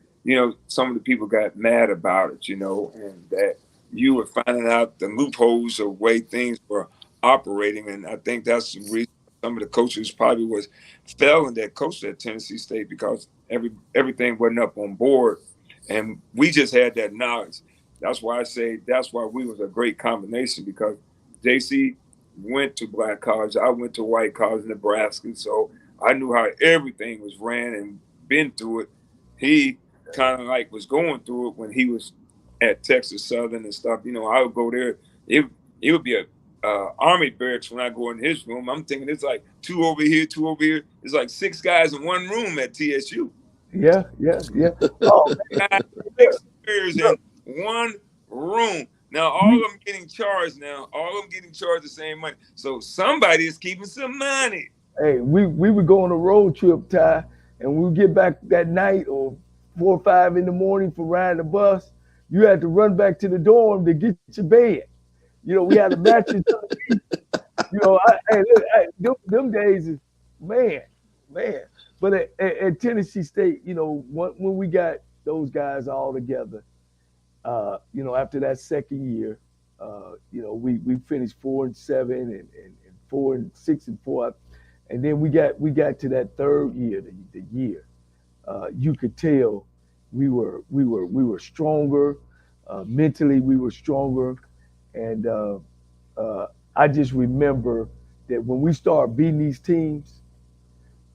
some of the people got mad about it, and that you were finding out the loopholes of way things were operating. And I think that's the reason some of the coaches probably was failing that coach at Tennessee State, because everything wasn't up on board. And we just had that knowledge. That's why I say that's why we was a great combination, because JC went to black college. I went to white college in Nebraska. So I knew how everything was ran and been through it. He kind of like was going through it when he was at Texas Southern and stuff. I would go there. It would be a Army barracks when I go in his room. I'm thinking it's like two over here, two over here. It's like six guys in one room at TSU. Yeah. Oh, Guys, six players in one room. Now all of them getting charged. All of them getting charged the same money. So somebody is keeping some money. Hey, we would go on a road trip, Ty, and we would get back that night or 4 or 5 in the morning for riding the bus. You had to run back to the dorm to get your bed. We had a mattress underneath. Them days is man. But at Tennessee State, when we got those guys all together, after that second year, we finished 4-7 and 4-6-4, and then we got to that third year, the year. You could tell we were stronger mentally. We were stronger, and I just remember that when we started beating these teams,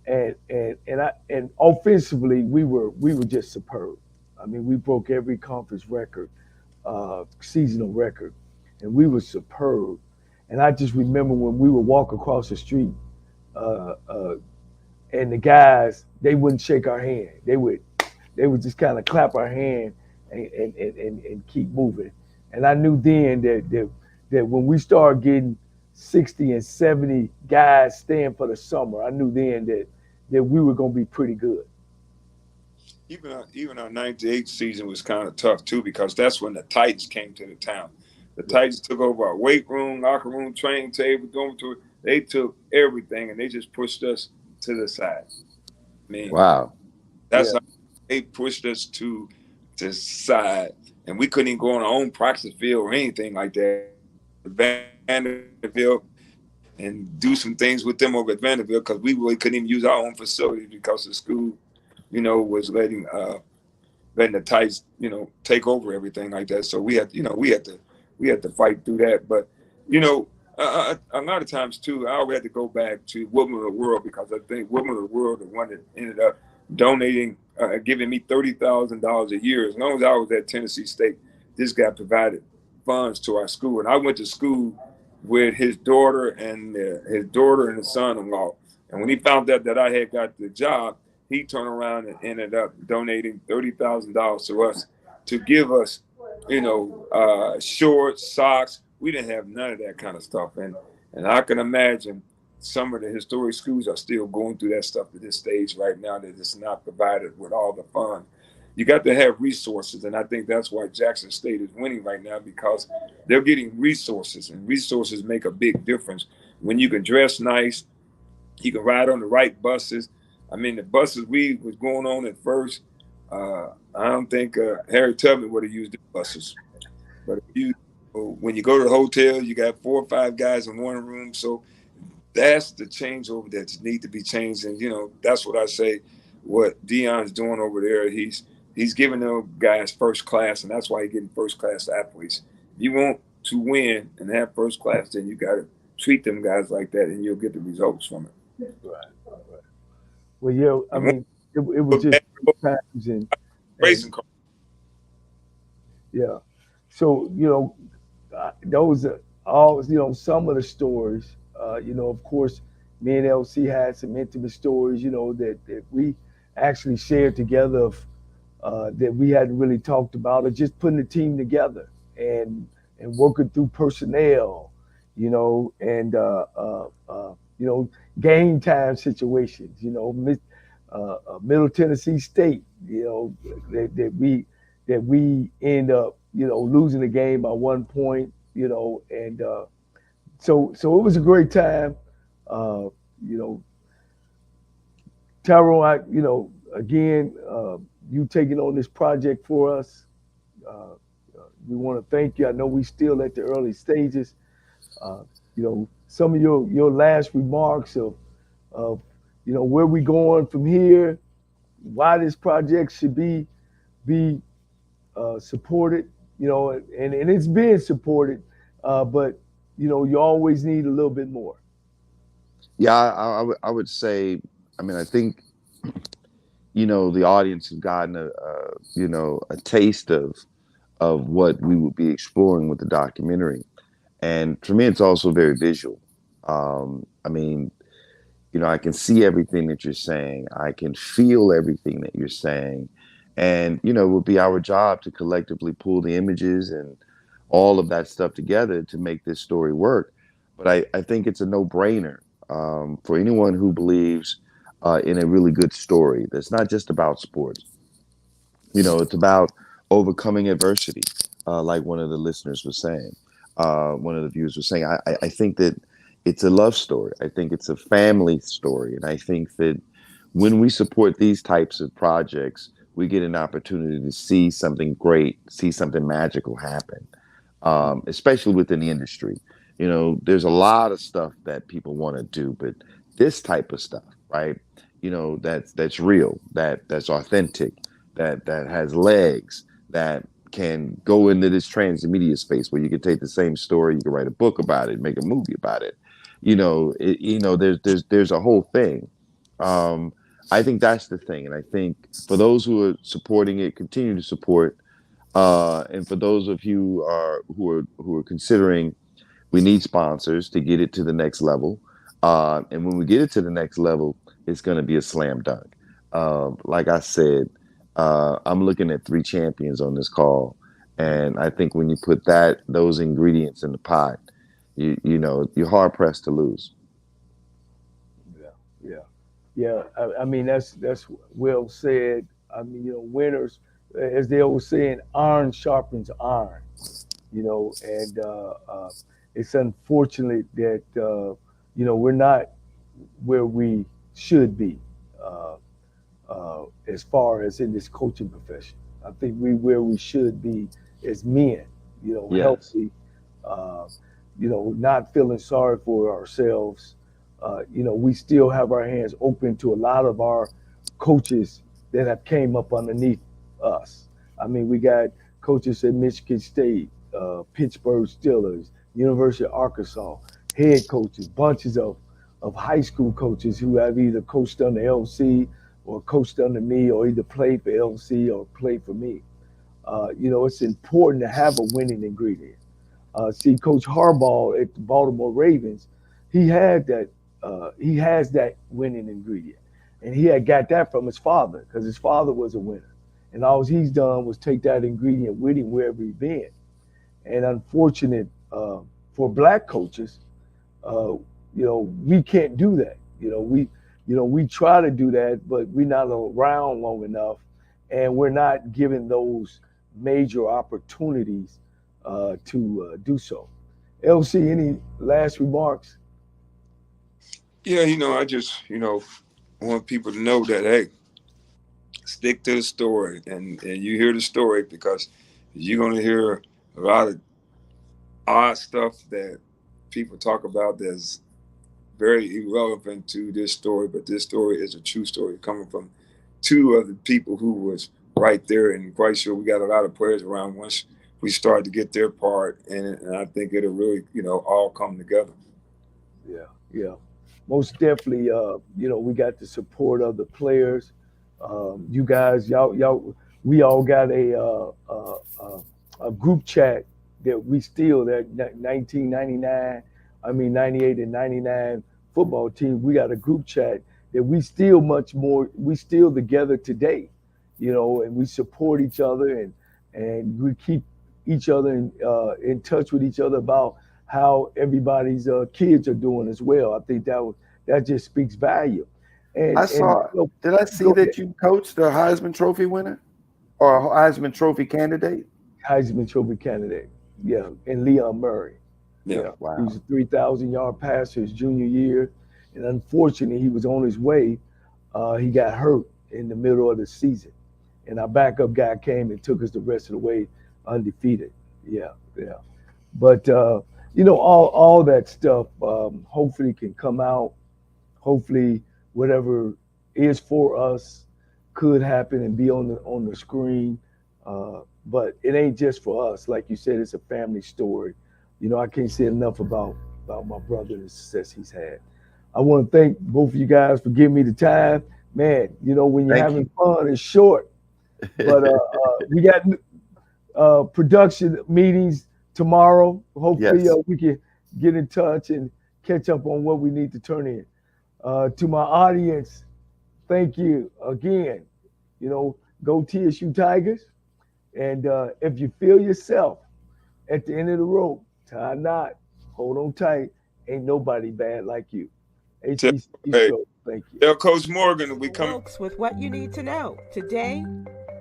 and offensively we were just superb. I mean, we broke every conference record, seasonal record, and we were superb. And I just remember when we would walk across the street, and the guys, they wouldn't shake our hand. They would just kind of clap our hand and keep moving. And I knew then that when we started getting 60 and 70 guys staying for the summer, I knew then that we were going to be pretty good. Even our 98 season was kind of tough too, because that's when the Titans came to the town. The Right. Titans took over our weight room, locker room, training table, dormitory. They took everything and they just pushed us to the side. I mean, Wow. that's Yeah. how they pushed us to the side, and we couldn't even go on our own practice field or anything like that. Vanderbilt and do some things with them over at Vanderbilt, because we really couldn't even use our own facilities because the school, was letting the Titans, take over everything like that. So we had to fight through that. But you know, a lot of times too, I always had to go back to Women of the World, because I think Women of the World, the one that ended up donating, giving me $30,000 a year. As long as I was at Tennessee State, this guy provided funds to our school, and I went to school with his daughter and his son-in-law. And when he found out that I had got the job, he turned around and ended up donating $30,000 to us to give us, shorts, socks. We didn't have none of that kind of stuff, and I can imagine some of the historic schools are still going through that stuff to this stage right now. That it's not provided with all the funds. You got to have resources, and I think that's why Jackson State is winning right now, because they're getting resources, and resources make a big difference. When you can dress nice, you can ride on the right buses. I mean, the buses we was going on at first, I don't think Harry Tubman would have used the buses. But when you go to the hotel, you got 4 or 5 guys in one room. So that's the changeover that need to be changed. And that's what I say. What Deion's doing over there, he's giving them guys first class, and that's why he's getting first class athletes. If you want to win and have first class, then you got to treat them guys like that, and you'll get the results from it. Right. Right. Well, yeah, I And one mean, it was just times and racing car. yeah. So those are all some of the stories. Of course, me and LC had some intimate stories. That we actually shared together of that we hadn't really talked about, or just putting the team together and working through personnel. And game time situations. Middle Tennessee State. That we end up losing the game by 1 point. And so it was a great time. Uh, you know, Tyrone, again, you taking on this project for us. Uh, we want to thank you. I know we still at the early stages. Some of your last remarks of where we going from here, why this project should be supported, and it's being supported, but you always need a little bit more. Yeah, I would say, I mean, I think, the audience has gotten a taste of what we would be exploring with the documentary. And for me, it's also very visual. I mean, I can see everything that you're saying. I can feel everything that you're saying. And, it would be our job to collectively pull the images and all of that stuff together to make this story work. But I think it's a no-brainer for anyone who believes in a really good story that's not just about sports. It's about overcoming adversity, like one of the listeners was saying, one of the viewers was saying. I think that it's a love story. I think it's a family story. And I think that when we support these types of projects, we get an opportunity to see something great, see something magical happen, especially within the industry. There's a lot of stuff that people want to do, but this type of stuff, right? That's real, that's authentic, that has legs, that can go into this transmedia space where you can take the same story, you can write a book about it, make a movie about it. There's a whole thing. I think that's the thing, and I think for those who are supporting it, continue to support. And for those of you who are considering, we need sponsors to get it to the next level. And when we get it to the next level, it's going to be a slam dunk. Like I said, I'm looking at 3 champions on this call, and I think when you put those ingredients in the pot, you know, you're hard pressed to lose. Yeah, yeah, yeah. I mean, that's well said. I mean, winners, as they always saying, iron sharpens iron. And it's unfortunate that we're not where we should be uh, as far as in this coaching profession. I think we where we should be as men, Yes. healthy, uh, not feeling sorry for ourselves. We still have our hands open to a lot of our coaches that have came up underneath us. I mean, we got coaches at Michigan State, Pittsburgh Steelers, University of Arkansas, head coaches, bunches of high school coaches who have either coached under LC or coached under me or either played for LC or played for me. It's important to have a winning ingredient. See, Coach Harbaugh at the Baltimore Ravens, he had that. He has that winning ingredient, and he had got that from his father because his father was a winner, and all he's done was take that ingredient with him wherever he's been. And unfortunate for black coaches, we can't do that. We try to do that, but we're not around long enough, and we're not given those major opportunities to do so. LC, any last remarks? Yeah, I just, want people to know that, hey, stick to the story, and you hear the story because you're going to hear a lot of odd stuff that people talk about that's very irrelevant to this story, but this story is a true story coming from two of the people who was right there, and quite sure we got a lot of players around once we start to get their part, and I think it'll really, all come together. Yeah, yeah, most definitely. We got the support of the players. You guys, y'all, we all got a group chat that we still that 1999, I mean 98 and 99 football team. We got a group chat that we still much more. We still together today, and we support each other and we keep each other in touch with each other about how everybody's kids are doing as well. I think that just speaks value. I And saw. Did I see go ahead. that you coached the Heisman Trophy winner or a Heisman Trophy candidate? Heisman Trophy candidate, yeah, and Leon Murray, Yeah. yeah, he was Wow. a 3,000-yard passer his junior year, and unfortunately, he was on his way. He got hurt in the middle of the season, and our backup guy came and took us the rest of the way undefeated. Yeah, yeah. But all that stuff hopefully can come out. Hopefully, whatever is for us could happen and be on the screen. But it ain't just for us. Like you said, it's a family story. I can't say enough about my brother and the success he's had. I want to thank both of you guys for giving me the time. Man, when you're Thank having you. fun, it's short. But we got production meetings tomorrow. Hopefully, Yes. we can get in touch and catch up on what we need to turn in. To my audience, thank you again. Go TSU Tigers. And if you feel yourself at the end of the rope, tie a knot, hold on tight. Ain't nobody bad like you. Tell, HBCU hey, Stroll. Thank you. tell Coach Morgan we coming. Folks, with what you need to know. Today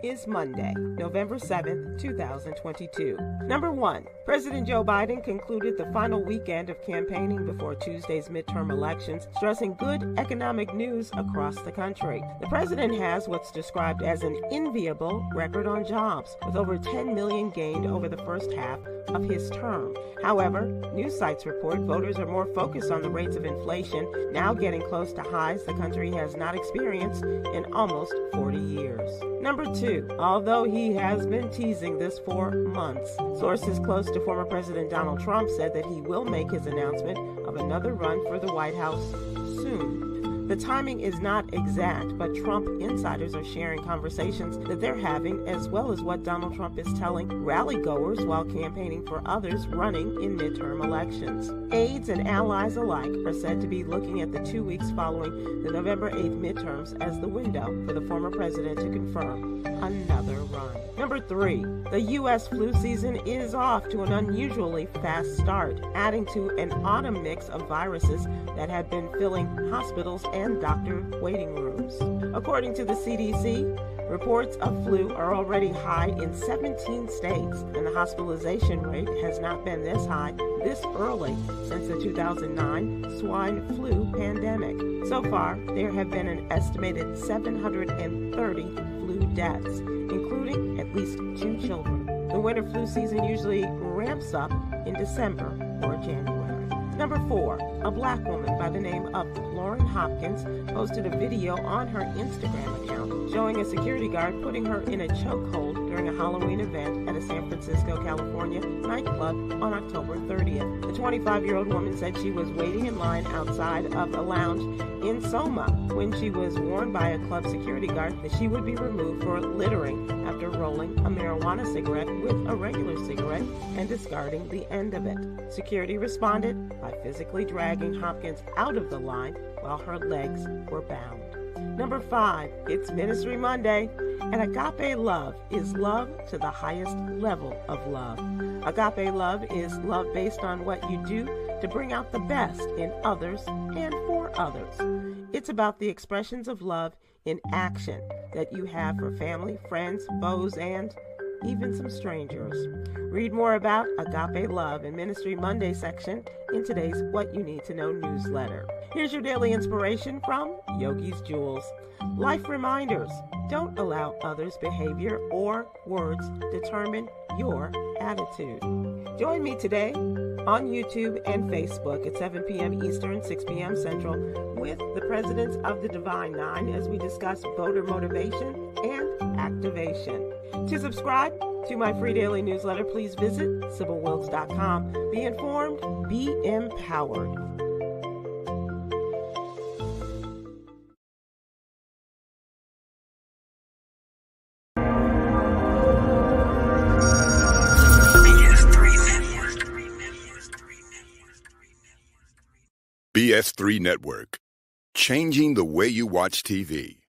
is Monday, November 7th, 2022. Number 1. President Joe Biden concluded the final weekend of campaigning before Tuesday's midterm elections, stressing good economic news across the country. The president has what's described as an enviable record on jobs, with over 10 million gained over the first half of his term. However, news sites report voters are more focused on the rates of inflation, now getting close to highs the country has not experienced in almost 40 years. Number 2. Although he has been teasing this for months, sources close to former President Donald Trump said that he will make his announcement of another run for the White House soon. The timing is not exact, but Trump insiders are sharing conversations that they're having, as well as what Donald Trump is telling rally-goers while campaigning for others running in midterm elections. Aides and allies alike are said to be looking at the 2 weeks following the November 8th midterms as the window for the former president to confirm another run. Number 3, the U.S. flu season is off to an unusually fast start, adding to an autumn mix of viruses that had been filling hospitals and doctor waiting rooms. According to the CDC, reports of flu are already high in 17 states, and the hospitalization rate has not been this high this early since the 2009 swine flu pandemic. So far, there have been an estimated 730 flu deaths, including at least 2 children. The winter flu season usually ramps up in December or January. Number 4, a black woman by the name of Lauren Hopkins posted a video on her Instagram account showing a security guard putting her in a chokehold during a Halloween event at a San Francisco, California nightclub on October 30th. The 25-year-old woman said she was waiting in line outside of a lounge in Soma when she was warned by a club security guard that she would be removed for littering after rolling a marijuana cigarette with a regular cigarette and discarding the end of it. Security responded by physically dragging Hopkins out of the line while her legs were bound. Number 5, it's Ministry Monday, and agape love is love to the highest level of love. Agape love is love based on what you do to bring out the best in others and for others. It's about the expressions of love in action that you have for family, friends, foes, and even some strangers. Read more about Agape Love in Ministry Monday section in today's What You Need to Know newsletter. Here's your daily inspiration from Yogi's Jewels. Life reminders. Don't allow others' behavior or words determine your attitude. Join me today on YouTube and Facebook at 7 p.m. Eastern, 6 p.m. Central with the Presidents of the Divine Nine as we discuss voter motivation and activation. To subscribe to my free daily newsletter, please visit SibylWilkes.com. Be informed, be empowered. BS3 Network, changing the way you watch TV.